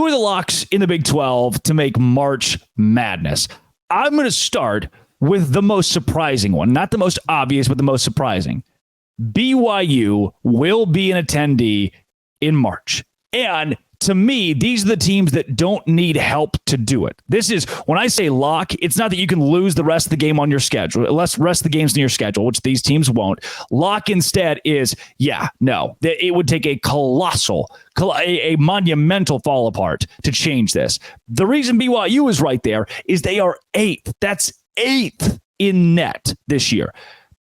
Who are the locks in the Big 12 to make March Madness? I'm going to start with the most surprising one. Not the most obvious, but the most surprising. BYU will be an attendee in March. And to me, these are the teams that don't need help to do it. This is, when I say lock, it's not that you can lose the rest of the game on your schedule, unless rest of the games in your schedule, which these teams won't. Lock instead is, it would take a colossal, a monumental fall apart to change this. The reason BYU is right there is they are 8th. That's 8th in net this year.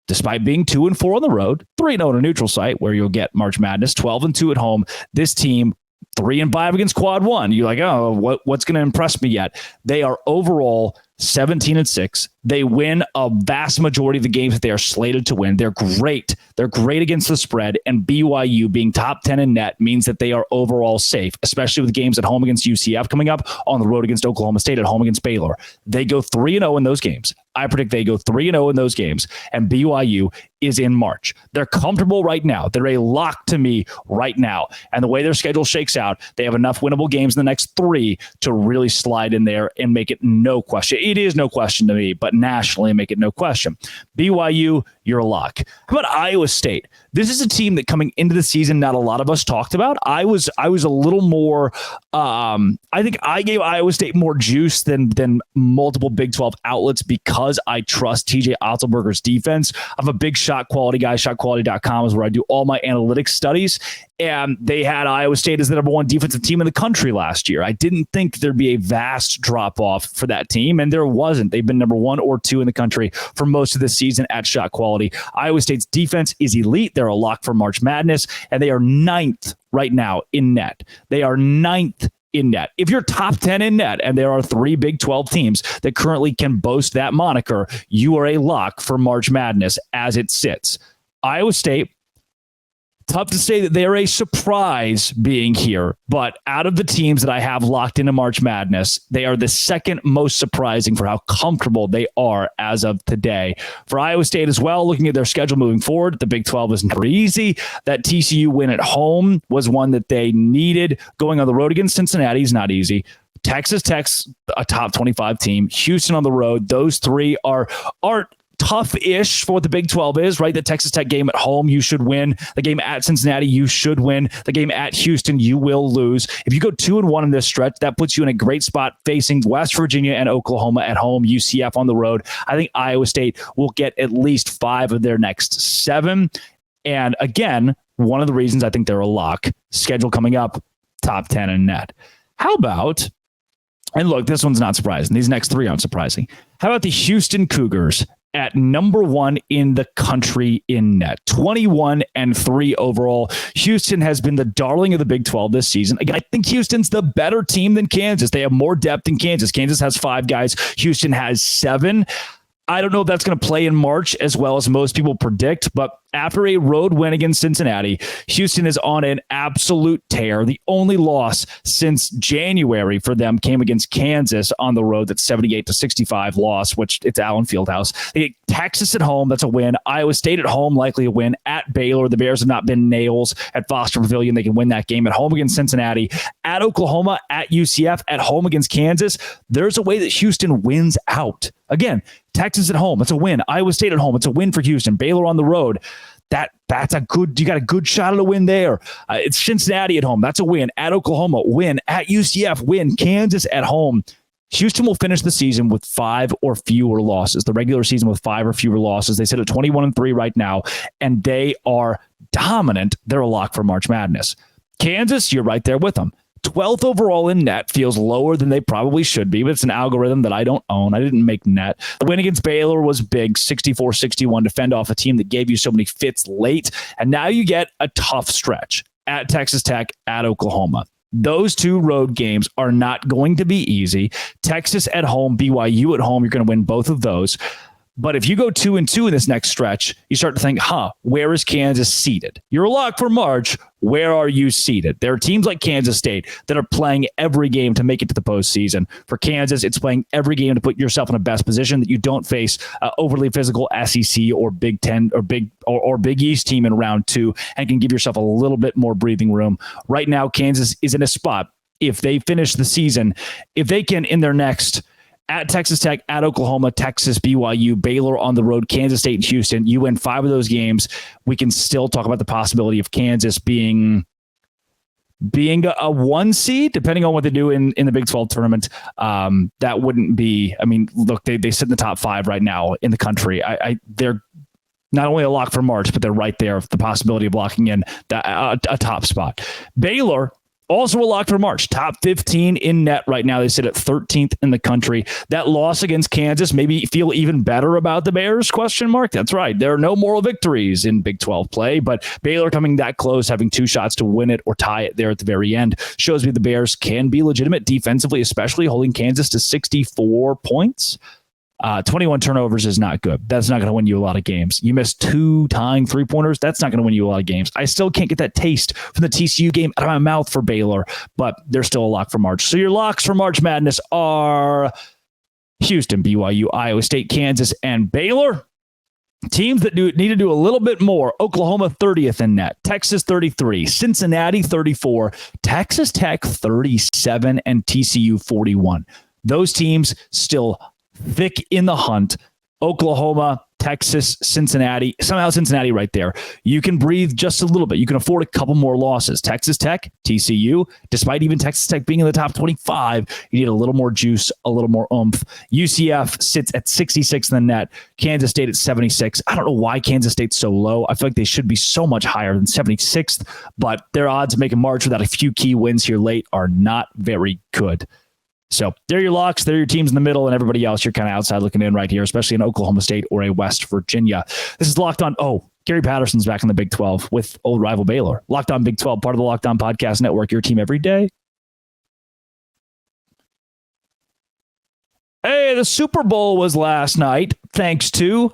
Despite being 2-4 on the road, 3-0 on a neutral site where you'll get March Madness, 12-2 at home, this team 3-5 against quad one. You're like, oh, what's going to impress me yet? They are overall 17-6. They win a vast majority of the games that they are slated to win. They're great. They're great against the spread, and BYU being top 10 in net means that they are overall safe, especially with games at home against UCF coming up, on the road against Oklahoma State, at home against Baylor. They go 3-0 in those games. I predict they go 3-0 in those games, and BYU is in March. They're comfortable right now. They're a lock to me right now. And the way their schedule shakes out, they have enough winnable games in the next 3 to really slide in there and make it no question. It is no question to me, but nationally, make it no question. BYU, you're a lock. How about Iowa State? This is a team that coming into the season, not a lot of us talked about. I was a little more, I think I gave Iowa State more juice than multiple Big 12 outlets because I trust TJ Otzelberger's defense. I'm a big shot quality guy. Shotquality.com is where I do all my analytics studies. And they had Iowa State as the number 1 defensive team in the country last year. I didn't think there'd be a vast drop-off for that team, and there wasn't. They've been number 1 or 2 in the country for most of the season at shot quality. Iowa State's defense is elite. They're a lock for March Madness, and they are 9th right now in net. They are 9th in net. If you're top 10 in net, and there are 3 Big 12 teams that currently can boast that moniker, you are a lock for March Madness as it sits. Iowa State, tough to say that they're a surprise being here, but out of the teams that I have locked into March Madness, they are the second most surprising for how comfortable they are as of today. For Iowa State as well, looking at their schedule moving forward, the Big 12 is never easy. That TCU win at home was one that they needed. Going on the road against Cincinnati is not easy. Texas Tech's a top 25 team. Houston on the road. Those 3 aren't tough-ish for what the Big 12 is, right? The Texas Tech game at home, you should win. The game at Cincinnati, you should win. The game at Houston, you will lose. If you go 2-1 in this stretch, that puts you in a great spot facing West Virginia and Oklahoma at home, UCF on the road. I think Iowa State will get at least 5 of their next 7. And again, one of the reasons I think they're a lock, schedule coming up, top 10 in net. How about, and look, this one's not surprising. These next 3 aren't surprising. How about the Houston Cougars at number 1 in the country in net, 21-3 overall. Houston has been the darling of the Big 12 this season. Again, I think Houston's the better team than Kansas. They have more depth than Kansas. Kansas has 5 guys. Houston has 7. I don't know if that's going to play in March as well as most people predict, but after a road win against Cincinnati, Houston is on an absolute tear. The only loss since January for them came against Kansas on the road. That's 78-65 loss, which it's Allen Fieldhouse. They get Texas at home. That's a win. Iowa State at home, likely a win. At Baylor, the Bears have not been nails. At Foster Pavilion, they can win that game. At home against Cincinnati. At Oklahoma, at UCF, at home against Kansas. There's a way that Houston wins out. Again, Texas at home, it's a win. Iowa State at home, it's a win for Houston. Baylor on the road, that's a good, you got a good shot at a win there. It's Cincinnati at home, that's a win. At Oklahoma, win. At UCF, win. Kansas at home. Houston will finish the season with 5 or fewer losses. The regular season with 5 or fewer losses. They sit at 21-3 right now, and they are dominant. They're a lock for March Madness. Kansas, you're right there with them. 12th overall in net feels lower than they probably should be, but it's an algorithm that I don't own. I didn't make net. The win against Baylor was big, 64-61 to fend off a team that gave you so many fits late. And now you get a tough stretch at Texas Tech, at Oklahoma. Those 2 road games are not going to be easy. Texas at home, BYU at home, you're going to win both of those. But if you go 2-2 in this next stretch, you start to think, where is Kansas seated? You're a lock for March. Where are you seated? There are teams like Kansas State that are playing every game to make it to the postseason. For Kansas, it's playing every game to put yourself in a best position that you don't face overly physical SEC or Big Ten or Big East team in round 2 and can give yourself a little bit more breathing room. Right now, Kansas is in a spot if they finish the season, if they can in their next at Texas Tech, at Oklahoma, Texas, BYU, Baylor on the road, Kansas State, and Houston, you win 5 of those games, we can still talk about the possibility of Kansas being a 1 seed, depending on what they do in the Big 12 tournament. That wouldn't be, I mean, look, they sit in the top 5 right now in the country. They're not only a lock for March, but they're right there. The possibility of locking in a top spot. Baylor, also a lock for March. Top 15 in net right now. They sit at 13th in the country. That loss against Kansas maybe feel even better about the Bears? ? That's right. There are no moral victories in Big 12 play, but Baylor coming that close, having 2 shots to win it or tie it there at the very end, shows me the Bears can be legitimate defensively, especially holding Kansas to 64 points. 21 turnovers is not good. That's not going to win you a lot of games. You missed 2 tying 3-pointers. That's not going to win you a lot of games. I still can't get that taste from the TCU game out of my mouth for Baylor, but they're still a lock for March. So your locks for March Madness are Houston, BYU, Iowa State, Kansas, and Baylor. Teams that need to do a little bit more. Oklahoma 30th in net, Texas 33, Cincinnati 34, Texas Tech 37, and TCU 41. Those teams still thick in the hunt. Oklahoma, Texas, Cincinnati, somehow Cincinnati right there. You can breathe just a little bit. You can afford a couple more losses. Texas Tech, TCU, despite even Texas Tech being in the top 25, you need a little more juice, a little more oomph. UCF sits at 66 in the net. Kansas State at 76. I don't know why Kansas State's so low. I feel like they should be so much higher than 76th, but their odds of making March without a few key wins here late are not very good. So they're your locks. They're your teams in the middle, and everybody else you're kind of outside looking in right here, especially in Oklahoma State or a West Virginia. This is Locked On. Oh, Gary Patterson's back in the Big 12 with old rival Baylor. Locked On Big 12, part of the Locked On Podcast Network, your team every day. Hey, the Super Bowl was last night, thanks to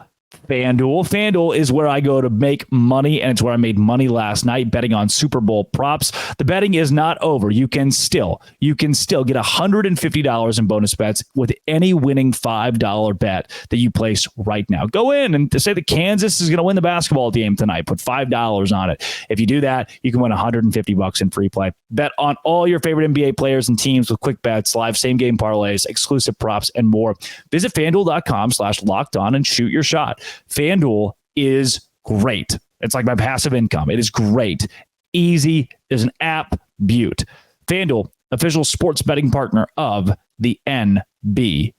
FanDuel. FanDuel is where I go to make money, and it's where I made money last night betting on Super Bowl props. The betting is not over. You can still get $150 in bonus bets with any winning $5 bet that you place right now. Go in and say that Kansas is going to win the basketball game tonight. Put $5 on it. If you do that, you can win $150 in free play. Bet on all your favorite NBA players and teams with quick bets, live same game parlays, exclusive props, and more. Visit FanDuel.com/lockedon and shoot your shot. FanDuel is great. It's like my passive income. It is great. Easy. There's an app. Beaut. FanDuel, official sports betting partner of the NBA.